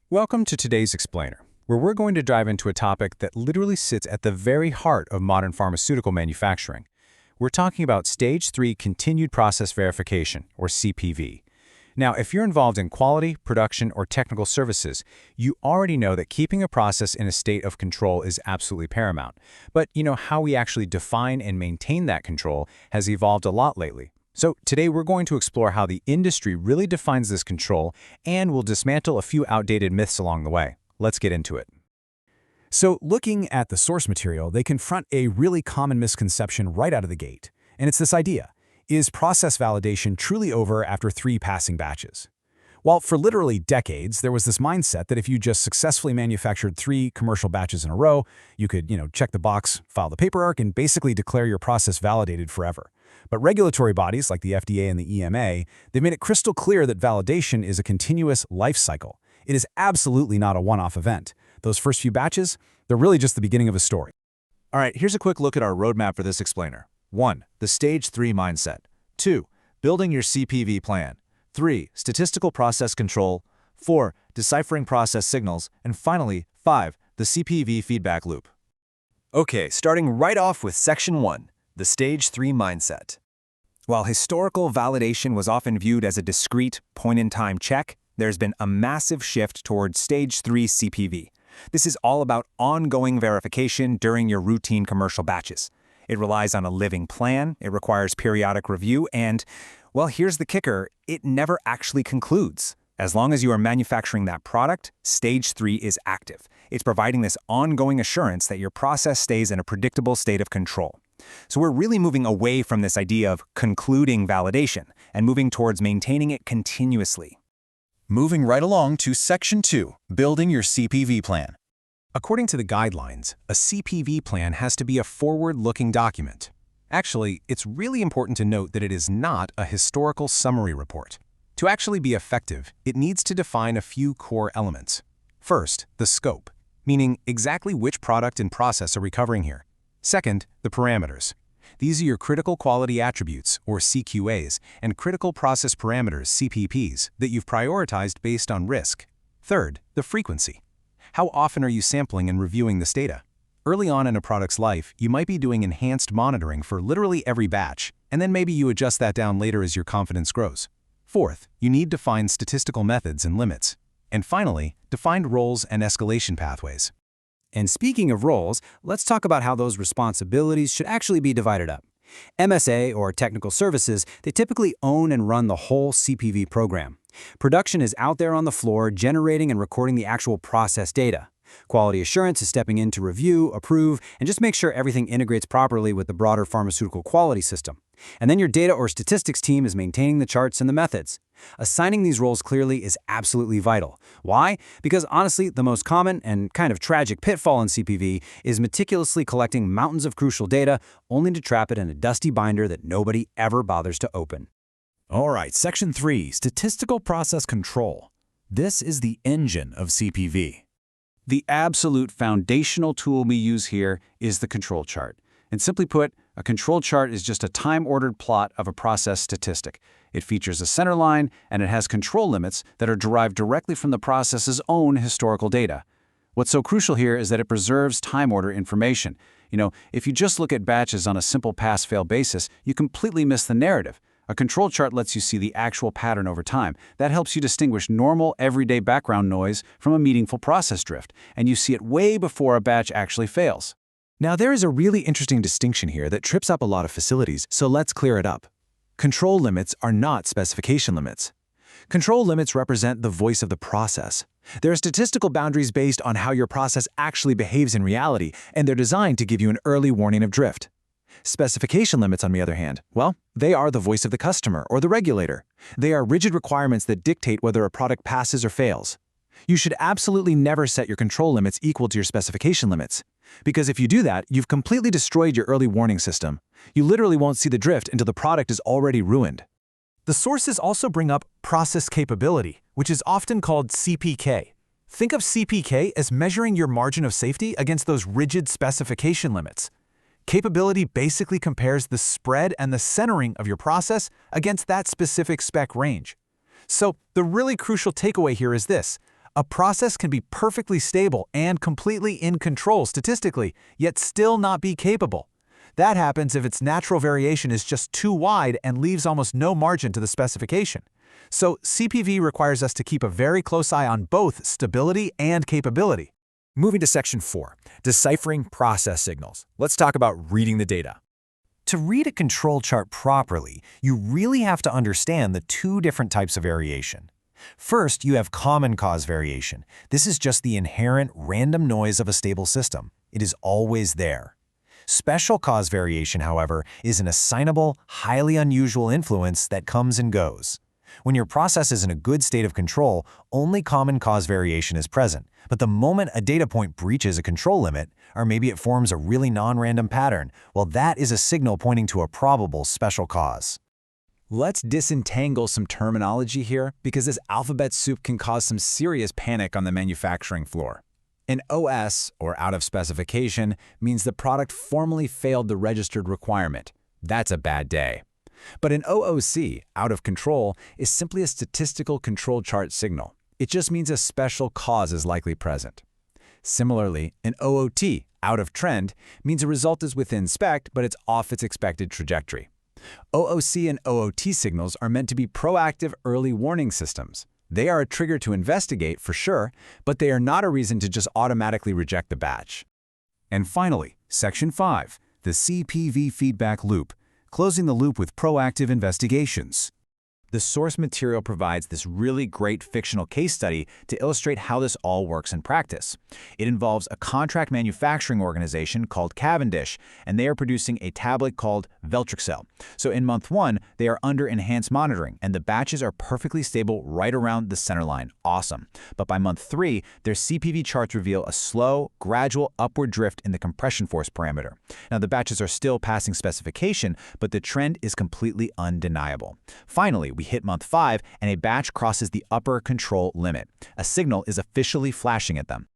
Welcome to today's Explainer, where we're going to dive into a topic that literally sits at the very heart of modern pharmaceutical manufacturing. We're talking about Stage 3 Continued Process Verification, or CPV. Now, if you're involved in quality, production, or technical services, you already know that keeping a process in a state of control is absolutely paramount. But how we actually define and maintain that control has evolved a lot lately. So today we're going to explore how the industry really defines this control, and we'll dismantle a few outdated myths along the way. Let's get into it. So looking at the source material, they confront a really common misconception right out of the gate. And it's this idea: is process validation truly over after 3 passing batches? Well, for literally decades, there was this mindset that if you just successfully manufactured 3 commercial batches in a row, you could, check the box, file the paperwork, and basically declare your process validated forever. But regulatory bodies like the FDA and the EMA, they've made it crystal clear that validation is a continuous life cycle. It is absolutely not a one-off event. Those first few batches, they're really just the beginning of a story. All right, here's a quick look at our roadmap for this explainer. 1. The Stage 3 mindset. 2. Building your CPV plan. 3. Statistical process control. 4. Deciphering process signals. And finally, 5. The CPV feedback loop. Okay, starting right off with Section 1, the Stage 3 mindset. While historical validation was often viewed as a discrete, point-in-time check, there's been a massive shift towards Stage 3 CPV. This is all about ongoing verification during your routine commercial batches. It relies on a living plan, it requires periodic review, and, well, here's the kicker, it never actually concludes. As long as you are manufacturing that product, Stage 3 is active. It's providing this ongoing assurance that your process stays in a predictable state of control. So we're really moving away from this idea of concluding validation and moving towards maintaining it continuously. Moving right along to Section 2, building your CPV plan. According to the guidelines, a CPV plan has to be a forward-looking document. Actually, it's really important to note that it is not a historical summary report. To actually be effective, it needs to define a few core elements. First, the scope, meaning exactly which product and process are we covering here. Second, the parameters. These are your critical quality attributes, or CQAs, and critical process parameters, CPPs, that you've prioritized based on risk. Third, the frequency. How often are you sampling and reviewing this data? Early on in a product's life, you might be doing enhanced monitoring for literally every batch, and then maybe you adjust that down later as your confidence grows. Fourth, you need defined statistical methods and limits. And finally, defined roles and escalation pathways. And speaking of roles, let's talk about how those responsibilities should actually be divided up. MSA, or technical services, they typically own and run the whole CPV program. Production is out there on the floor generating and recording the actual process data. Quality assurance is stepping in to review, approve, and just make sure everything integrates properly with the broader pharmaceutical quality system. And then your data or statistics team is maintaining the charts and the methods. Assigning these roles clearly is absolutely vital. Why? Because honestly, the most common and kind of tragic pitfall in CPV is meticulously collecting mountains of crucial data only to trap it in a dusty binder that nobody ever bothers to open. All right, Section 3, statistical process control. This is the engine of CPV. The absolute foundational tool we use here is the control chart. And simply put, a control chart is just a time-ordered plot of a process statistic. It features a center line, and it has control limits that are derived directly from the process's own historical data. What's so crucial here is that it preserves time order information. If you just look at batches on a simple pass-fail basis, you completely miss the narrative. A control chart lets you see the actual pattern over time. That helps you distinguish normal, everyday background noise from a meaningful process drift, and you see it way before a batch actually fails. Now, there is a really interesting distinction here that trips up a lot of facilities, so let's clear it up. Control limits are not specification limits. Control limits represent the voice of the process. There are statistical boundaries based on how your process actually behaves in reality, and they're designed to give you an early warning of drift. Specification limits, on the other hand, well, they are the voice of the customer or the regulator. They are rigid requirements that dictate whether a product passes or fails. You should absolutely never set your control limits equal to your specification limits. Because if you do that, you've completely destroyed your early warning system. You literally won't see the drift until the product is already ruined. The sources also bring up process capability, which is often called CPK. Think of CPK as measuring your margin of safety against those rigid specification limits. Capability basically compares the spread and the centering of your process against that specific spec range. So the really crucial takeaway here is this: A process can be perfectly stable and completely in control statistically, yet still not be capable. That happens if its natural variation is just too wide and leaves almost no margin to the specification. So CPV requires us to keep a very close eye on both stability and capability. Moving to Section 4, deciphering process signals. Let's talk about reading the data. To read a control chart properly, you really have to understand the two different types of variation. First, you have common cause variation. This is just the inherent random noise of a stable system. It is always there. Special cause variation, however, is an assignable, highly unusual influence that comes and goes. When your process is in a good state of control, only common cause variation is present. But the moment a data point breaches a control limit, or maybe it forms a really non-random pattern, well, that is a signal pointing to a probable special cause. Let's disentangle some terminology here because this alphabet soup can cause some serious panic on the manufacturing floor. An OS, or out of specification, means the product formally failed the registered requirement. That's a bad day. But an OOC, out of control, is simply a statistical control chart signal. It just means a special cause is likely present. Similarly, an OOT, out of trend, means a result is within spec, but it's off its expected trajectory. OOC and OOT signals are meant to be proactive early warning systems. They are a trigger to investigate, for sure, but they are not a reason to just automatically reject the batch. And finally, Section 5, the CPV feedback loop, closing the loop with proactive investigations. The source material provides this really great fictional case study to illustrate how this all works in practice. It involves a contract manufacturing organization called Cavendish, and they are producing a tablet called Veltrixel. So in month 1, they are under enhanced monitoring, and the batches are perfectly stable right around the center line. Awesome. But by month 3, their CPV charts reveal a slow, gradual upward drift in the compression force parameter. Now, the batches are still passing specification, but the trend is completely undeniable. Finally, we hit month 5, and a batch crosses the upper control limit. A signal is officially flashing at them.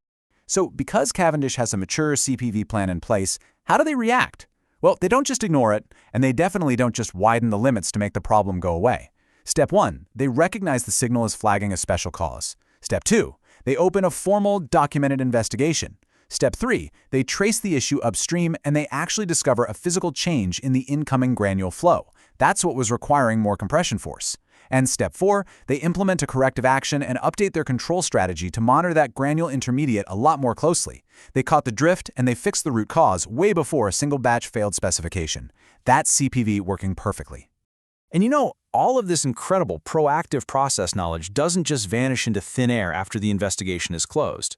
So because Cavendish has a mature CPV plan in place, how do they react? Well, they don't just ignore it, and they definitely don't just widen the limits to make the problem go away. Step 1, they recognize the signal as flagging a special cause. Step 2, they open a formal, documented investigation. Step 3, they trace the issue upstream, and they actually discover a physical change in the incoming granule flow. That's what was requiring more compression force. And step 4, they implement a corrective action and update their control strategy to monitor that granule intermediate a lot more closely. They caught the drift and they fixed the root cause way before a single batch failed specification. That's CPV working perfectly. And you know, all of this incredible proactive process knowledge doesn't just vanish into thin air after the investigation is closed.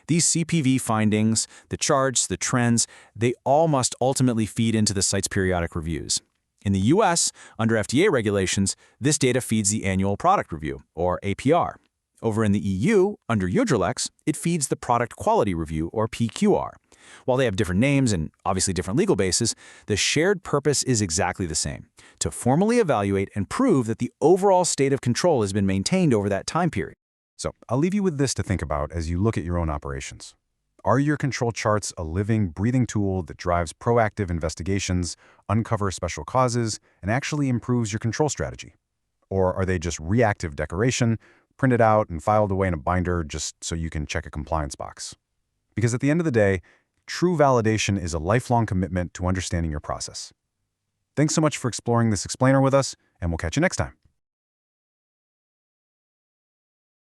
These CPV findings, the charts, the trends, they all must ultimately feed into the site's periodic reviews. In the US, under FDA regulations, this data feeds the Annual Product Review, or APR. Over in the EU, under Eudrelex, it feeds the Product Quality Review, or PQR. While they have different names and obviously different legal bases, the shared purpose is exactly the same: to formally evaluate and prove that the overall state of control has been maintained over that time period. So I'll leave you with this to think about as you look at your own operations. Are your control charts a living, breathing tool that drives proactive investigations, uncovers special causes, and actually improves your control strategy? Or are they just reactive decoration, printed out and filed away in a binder just so you can check a compliance box? Because at the end of the day, true validation is a lifelong commitment to understanding your process. Thanks so much for exploring this explainer with us, and we'll catch you next time.